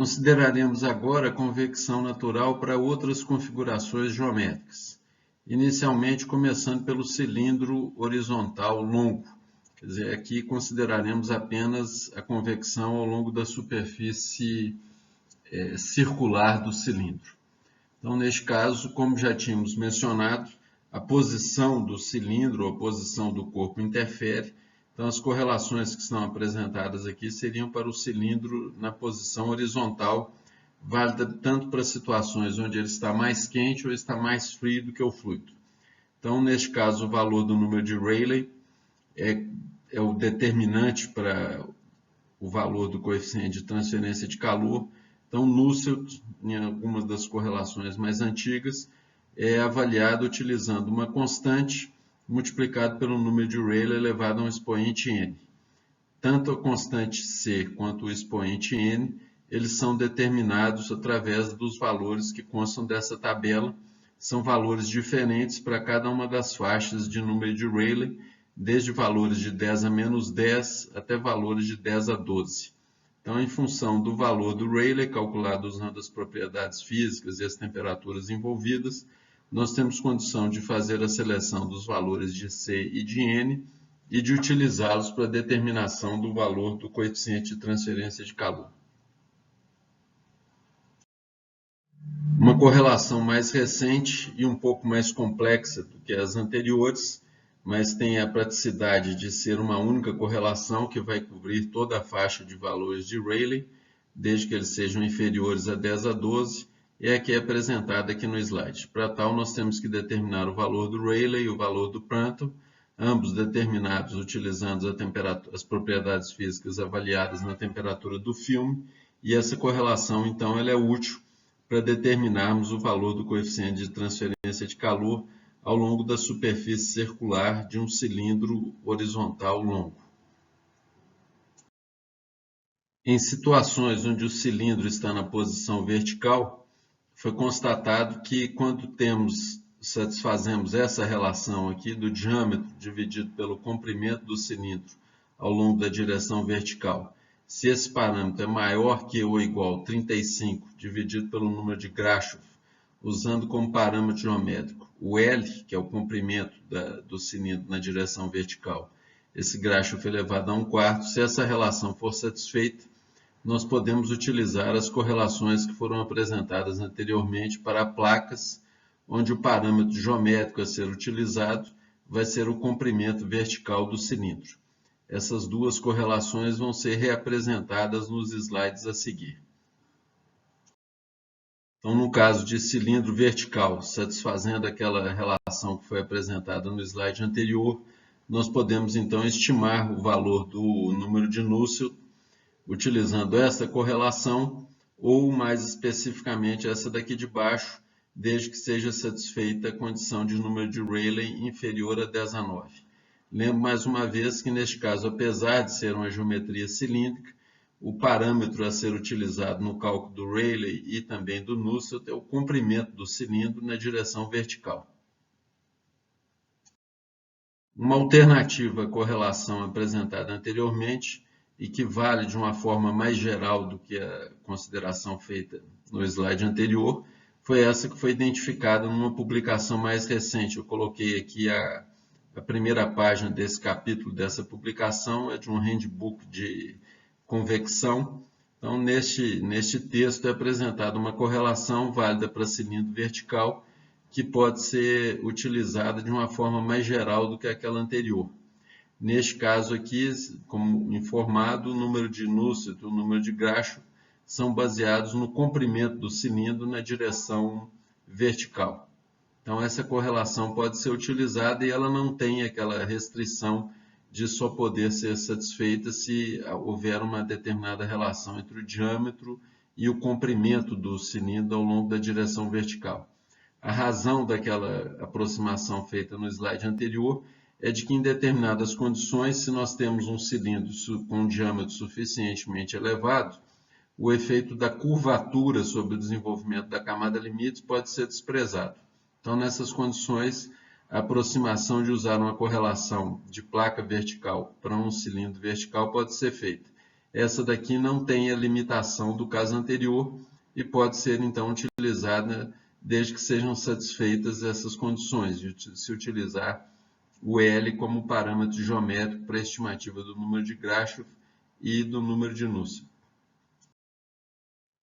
Consideraremos agora a convecção natural para outras configurações geométricas. Inicialmente, começando pelo cilindro horizontal longo. Quer dizer, aqui consideraremos apenas a convecção ao longo da superfície circular do cilindro. Então, neste caso, como já tínhamos mencionado, a posição do cilindro ou a posição do corpo interfere. Então, as correlações que estão apresentadas aqui seriam para o cilindro na posição horizontal, válida tanto para situações onde ele está mais quente ou está mais frio do que o fluido. Então, neste caso, o valor do número de Rayleigh é o determinante para o valor do coeficiente de transferência de calor. Então, Nusselt, em algumas das correlações mais antigas, é avaliado utilizando uma constante multiplicado pelo número de Rayleigh elevado a um expoente n. Tanto a constante c quanto o expoente n, eles são determinados através dos valores que constam dessa tabela. São valores diferentes para cada uma das faixas de número de Rayleigh, desde valores de 10 a menos 10 até valores de 10 a 12. Então, em função do valor do Rayleigh, calculado usando as propriedades físicas e as temperaturas envolvidas, nós temos condição de fazer a seleção dos valores de C e de N e de utilizá-los para a determinação do valor do coeficiente de transferência de calor. Uma correlação mais recente e um pouco mais complexa do que as anteriores, mas tem a praticidade de ser uma única correlação que vai cobrir toda a faixa de valores de Rayleigh, desde que eles sejam inferiores a 10 a 12, é a que é apresentada aqui no slide. Para tal, nós temos que determinar o valor do Rayleigh e o valor do Prandtl, ambos determinados utilizando as propriedades físicas avaliadas na temperatura do filme, e essa correlação, então, ela é útil para determinarmos o valor do coeficiente de transferência de calor ao longo da superfície circular de um cilindro horizontal longo. Em situações onde o cilindro está na posição vertical, foi constatado que quando satisfazemos essa relação aqui do diâmetro dividido pelo comprimento do cilindro ao longo da direção vertical, se esse parâmetro é maior que ou igual a 35 dividido pelo número de Grashof, usando como parâmetro geométrico o L, que é o comprimento do cilindro na direção vertical, esse Grashof elevado a 1/4, se essa relação for satisfeita, nós podemos utilizar as correlações que foram apresentadas anteriormente para placas, onde o parâmetro geométrico a ser utilizado vai ser o comprimento vertical do cilindro. Essas duas correlações vão ser reapresentadas nos slides a seguir. Então, no caso de cilindro vertical, satisfazendo aquela relação que foi apresentada no slide anterior, nós podemos então estimar o valor do número de Nusselt utilizando essa correlação ou, mais especificamente, essa daqui de baixo, desde que seja satisfeita a condição de número de Rayleigh inferior a 10 a 9. Lembro mais uma vez que, neste caso, apesar de ser uma geometria cilíndrica, o parâmetro a ser utilizado no cálculo do Rayleigh e também do Nusselt é o comprimento do cilindro na direção vertical. Uma alternativa à correlação apresentada anteriormente e que vale de uma forma mais geral do que a consideração feita no slide anterior, foi essa que foi identificada numa publicação mais recente. Eu coloquei aqui a primeira página desse capítulo dessa publicação, é de um handbook de convecção. Então, neste texto é apresentada uma correlação válida para cilindro vertical que pode ser utilizada de uma forma mais geral do que aquela anterior. Neste caso aqui, como informado, o número de Nusselt e o número de Grashof são baseados no comprimento do cilindro na direção vertical. Então, essa correlação pode ser utilizada e ela não tem aquela restrição de só poder ser satisfeita se houver uma determinada relação entre o diâmetro e o comprimento do cilindro ao longo da direção vertical. A razão daquela aproximação feita no slide anterior é de que, em determinadas condições, se nós temos um cilindro com um diâmetro suficientemente elevado, o efeito da curvatura sobre o desenvolvimento da camada limite pode ser desprezado. Então, nessas condições, a aproximação de usar uma correlação de placa vertical para um cilindro vertical pode ser feita. essa daqui não tem a limitação do caso anterior e pode ser então utilizada desde que sejam satisfeitas essas condições de se utilizar o L como parâmetro geométrico para a estimativa do número de Grashof e do número de Nusselt.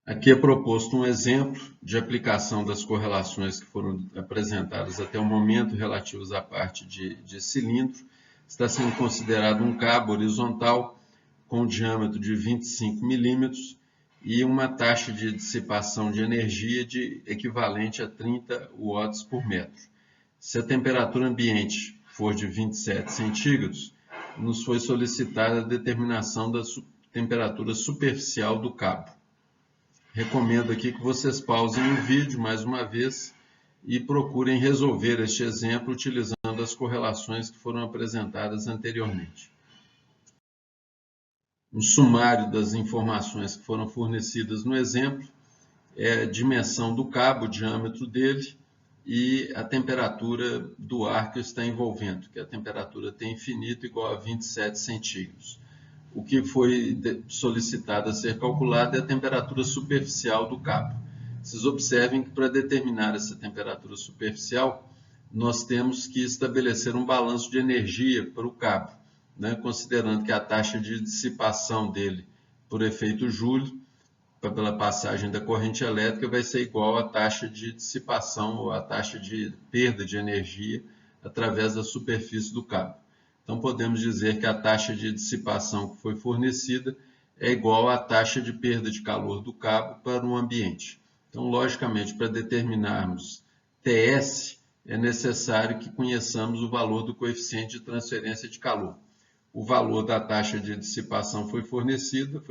Aqui é proposto um exemplo de aplicação das correlações que foram apresentadas até o momento relativas à parte de cilindro. Está sendo considerado um cabo horizontal com diâmetro de 25 milímetros e uma taxa de dissipação de energia equivalente a 30 watts por metro. Se a temperatura ambiente for de 27 centígrados, nos foi solicitada a determinação da temperatura superficial do cabo. Recomendo aqui que vocês pausem o vídeo mais uma vez e procurem resolver este exemplo utilizando as correlações que foram apresentadas anteriormente. Um sumário das informações que foram fornecidas no exemplo é a dimensão do cabo, o diâmetro dele e a temperatura do ar que está envolvendo, que a temperatura T infinito igual a 27 centígrados. O que foi solicitado a ser calculado é a temperatura superficial do cabo. Vocês observem que para determinar essa temperatura superficial, nós temos que estabelecer um balanço de energia para o cabo, né? Considerando que a taxa de dissipação dele por efeito Joule, pela passagem da corrente elétrica, vai ser igual à taxa de dissipação ou à taxa de perda de energia através da superfície do cabo. Então, podemos dizer que a taxa de dissipação que foi fornecida é igual à taxa de perda de calor do cabo para o ambiente. Então, logicamente, para determinarmos TS, é necessário que conheçamos o valor do coeficiente de transferência de calor. O valor da taxa de dissipação foi fornecida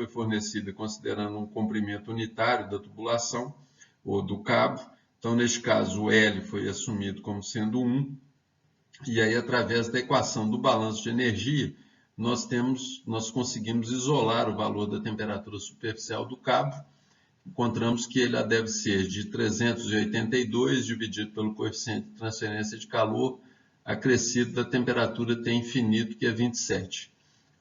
considerando um comprimento unitário da tubulação ou do cabo. Então, neste caso, o L foi assumido como sendo 1. E aí, através da equação do balanço de energia, nós conseguimos isolar o valor da temperatura superficial do cabo. Encontramos que ele deve ser de 382 dividido pelo coeficiente de transferência de calor, acrescido da temperatura T infinito, que é 27.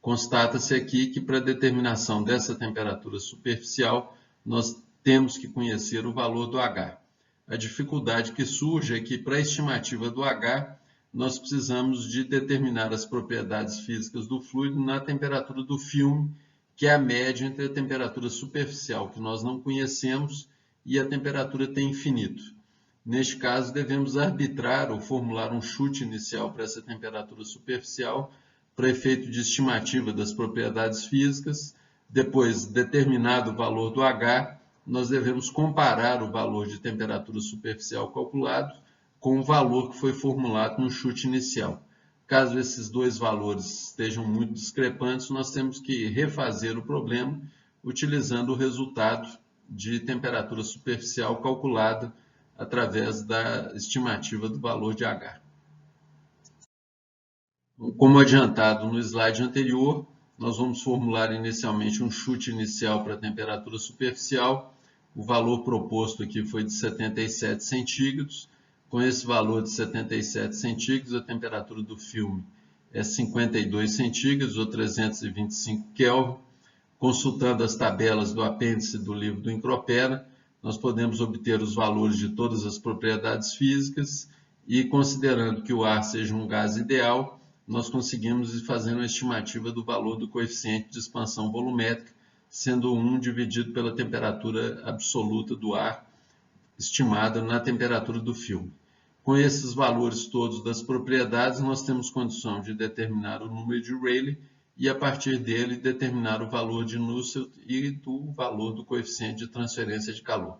Constata-se aqui que para a determinação dessa temperatura superficial, nós temos que conhecer o valor do H. A dificuldade que surge é que para a estimativa do H, nós precisamos de determinar as propriedades físicas do fluido na temperatura do filme, que é a média entre a temperatura superficial, que nós não conhecemos, e a temperatura T infinito. Neste caso, devemos arbitrar ou formular um chute inicial para essa temperatura superficial, para efeito de estimativa das propriedades físicas. Depois, determinado o valor do H, nós devemos comparar o valor de temperatura superficial calculado com o valor que foi formulado no chute inicial. Caso esses dois valores estejam muito discrepantes, nós temos que refazer o problema utilizando o resultado de temperatura superficial calculada através da estimativa do valor de H. Como adiantado no slide anterior, nós vamos formular inicialmente um chute inicial para a temperatura superficial. O valor proposto aqui foi de 77 centígrados. Com esse valor de 77 centígrados, a temperatura do filme é 52 centígrados ou 325 Kelvin. Consultando as tabelas do apêndice do livro do Incropera, nós podemos obter os valores de todas as propriedades físicas e, considerando que o ar seja um gás ideal, nós conseguimos ir fazendo uma estimativa do valor do coeficiente de expansão volumétrica, sendo 1 dividido pela temperatura absoluta do ar, estimada na temperatura do filme. Com esses valores todos das propriedades, nós temos condição de determinar o número de Rayleigh e, a partir dele, determinar o valor de Nusselt e do valor do coeficiente de transferência de calor.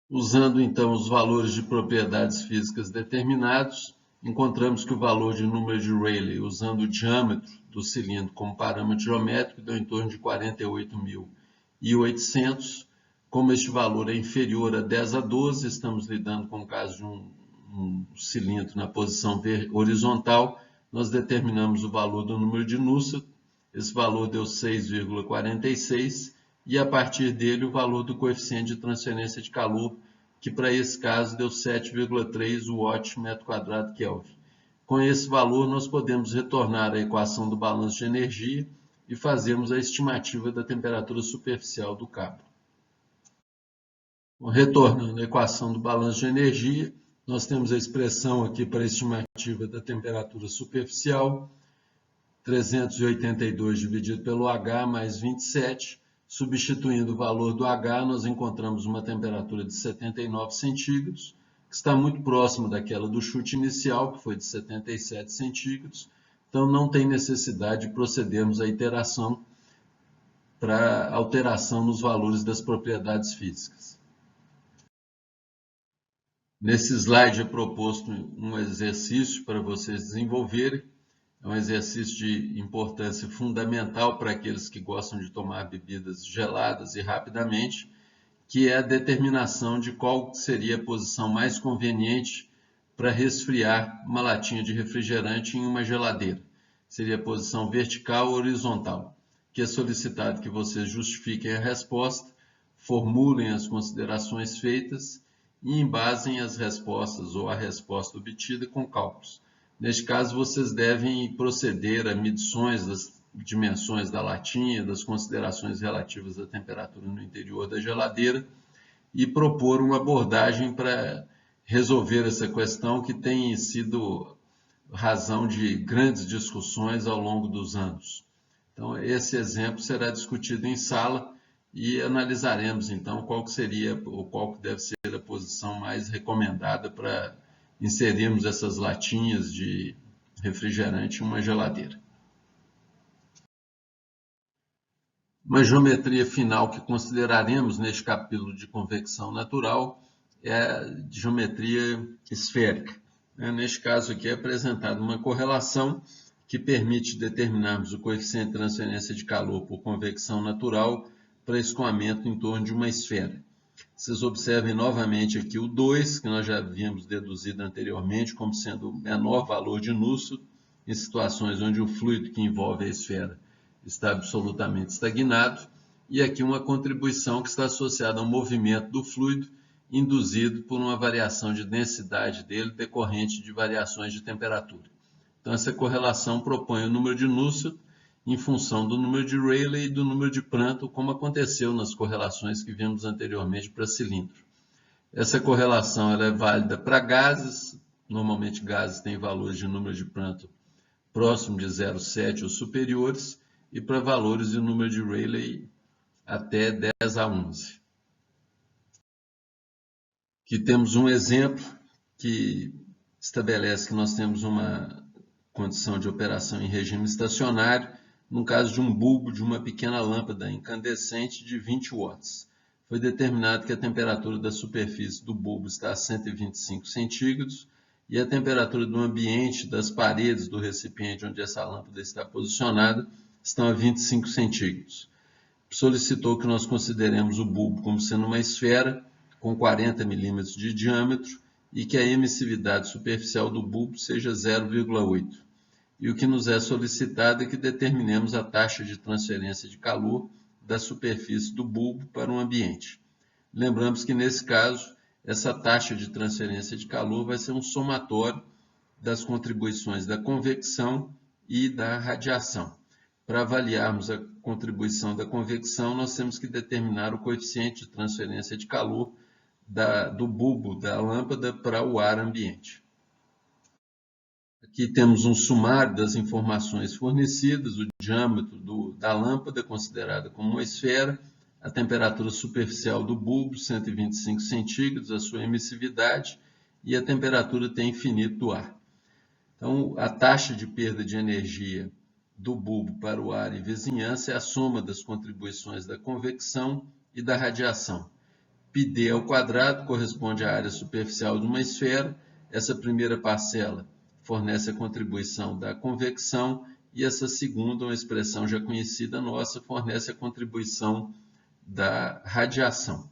Usando, então, os valores de propriedades físicas determinados, encontramos que o valor de número de Rayleigh, usando o diâmetro do cilindro como parâmetro geométrico, deu em torno de 48.800. Como este valor é inferior a 10 a 12, estamos lidando com o caso de um cilindro na posição horizontal, nós determinamos o valor do número de Nusselt. Esse valor deu 6,46 e a partir dele o valor do coeficiente de transferência de calor, que para esse caso deu 7,3 watt metro quadrado Kelvin. Com esse valor, nós podemos retornar à equação do balanço de energia e fazermos a estimativa da temperatura superficial do cabo. Retornando à equação do balanço de energia, nós temos a expressão aqui para a estimativa da temperatura superficial, 382 dividido pelo H mais 27. Substituindo o valor do H, nós encontramos uma temperatura de 79 centígrados, que está muito próxima daquela do chute inicial, que foi de 77 centígrados. Então, não tem necessidade de procedermos à iteração para alteração nos valores das propriedades físicas. Nesse slide é proposto um exercício para vocês desenvolverem. É um exercício de importância fundamental para aqueles que gostam de tomar bebidas geladas e rapidamente, que é a determinação de qual seria a posição mais conveniente para resfriar uma latinha de refrigerante em uma geladeira. Seria a posição vertical ou horizontal, que é solicitado que vocês justifiquem a resposta, formulem as considerações feitas e embasem as respostas ou a resposta obtida com cálculos. Neste caso, vocês devem proceder a medições das dimensões da latinha, das considerações relativas à temperatura no interior da geladeira e propor uma abordagem para resolver essa questão que tem sido razão de grandes discussões ao longo dos anos. Então, esse exemplo será discutido em sala e analisaremos, então, qual que seria ou qual que deve ser a posição mais recomendada para inserirmos essas latinhas de refrigerante em uma geladeira. Uma geometria final que consideraremos neste capítulo de convecção natural é a geometria esférica. Neste caso aqui é apresentada uma correlação que permite determinarmos o coeficiente de transferência de calor por convecção natural para escoamento em torno de uma esfera. Vocês observem novamente aqui o 2, que nós já havíamos deduzido anteriormente como sendo o menor valor de Nusselt em situações onde o fluido que envolve a esfera está absolutamente estagnado, e aqui uma contribuição que está associada ao movimento do fluido induzido por uma variação de densidade dele decorrente de variações de temperatura. Então essa correlação propõe o número de Nusselt em função do número de Rayleigh e do número de Prandtl, como aconteceu nas correlações que vimos anteriormente para cilindro. Essa correlação ela é válida para gases, normalmente gases têm valores de número de Prandtl próximo de 0,7 ou superiores, e para valores de número de Rayleigh até 10 a 11. Aqui temos um exemplo que estabelece que nós temos uma condição de operação em regime estacionário, no caso de um bulbo de uma pequena lâmpada incandescente de 20 watts. Foi determinado que a temperatura da superfície do bulbo está a 125 centígrados e a temperatura do ambiente das paredes do recipiente onde essa lâmpada está posicionada estão a 25 centígrados. Solicitou que nós consideremos o bulbo como sendo uma esfera com 40 milímetros de diâmetro e que a emissividade superficial do bulbo seja 0,8. E o que nos é solicitado é que determinemos a taxa de transferência de calor da superfície do bulbo para o ambiente. Lembramos que, nesse caso, essa taxa de transferência de calor vai ser um somatório das contribuições da convecção e da radiação. Para avaliarmos a contribuição da convecção, nós temos que determinar o coeficiente de transferência de calor do bulbo da lâmpada para o ar ambiente. Aqui temos um sumário das informações fornecidas, o diâmetro da lâmpada, considerada como uma esfera, a temperatura superficial do bulbo, 125 centígrados, a sua emissividade e a temperatura T infinito do ar. Então, a taxa de perda de energia do bulbo para o ar e vizinhança é a soma das contribuições da convecção e da radiação. πd ao quadrado corresponde à área superficial de uma esfera. Essa primeira parcela fornece a contribuição da convecção e essa segunda, uma expressão já conhecida nossa, fornece a contribuição da radiação.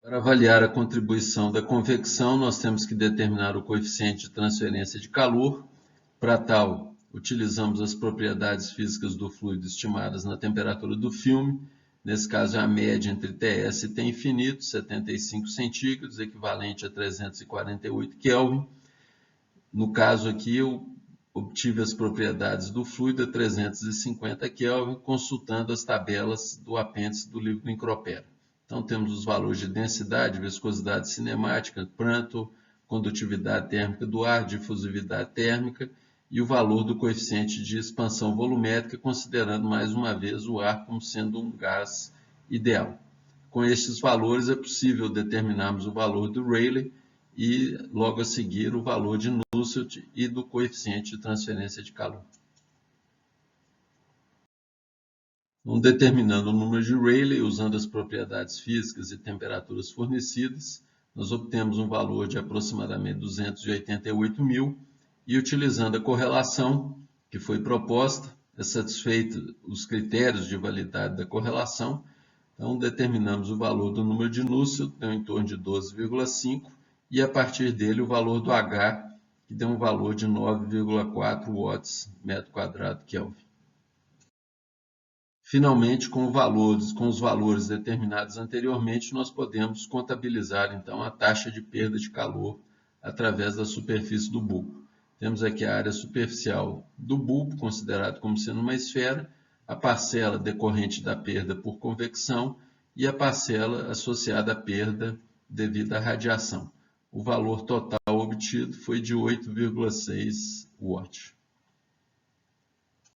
Para avaliar a contribuição da convecção, nós temos que determinar o coeficiente de transferência de calor. Para tal, utilizamos as propriedades físicas do fluido estimadas na temperatura do filme. Nesse caso, é a média entre TS e T infinito, 75 centígrados, equivalente a 348 Kelvin. No caso aqui, eu obtive as propriedades do fluido a 350 Kelvin, consultando as tabelas do apêndice do livro do Micropera. Então, temos os valores de densidade, viscosidade cinemática, Prandtl, condutividade térmica do ar, difusividade térmica e o valor do coeficiente de expansão volumétrica, considerando mais uma vez o ar como sendo um gás ideal. Com estes valores é possível determinarmos o valor do Rayleigh e logo a seguir o valor de Nusselt e do coeficiente de transferência de calor. Então, determinando o número de Rayleigh usando as propriedades físicas e temperaturas fornecidas, nós obtemos um valor de aproximadamente 288.000 e utilizando a correlação que foi proposta, é satisfeito os critérios de validade da correlação, então determinamos o valor do número de Nusselt, que deu em torno de 12,5, e a partir dele o valor do H, que deu um valor de 9,4 watts metro quadrado Kelvin. Finalmente, com os valores determinados anteriormente, nós podemos contabilizar então a taxa de perda de calor através da superfície do bulbo. Temos aqui a área superficial do bulbo, considerado como sendo uma esfera, a parcela decorrente da perda por convecção e a parcela associada à perda devido à radiação. O valor total obtido foi de 8,6 watts.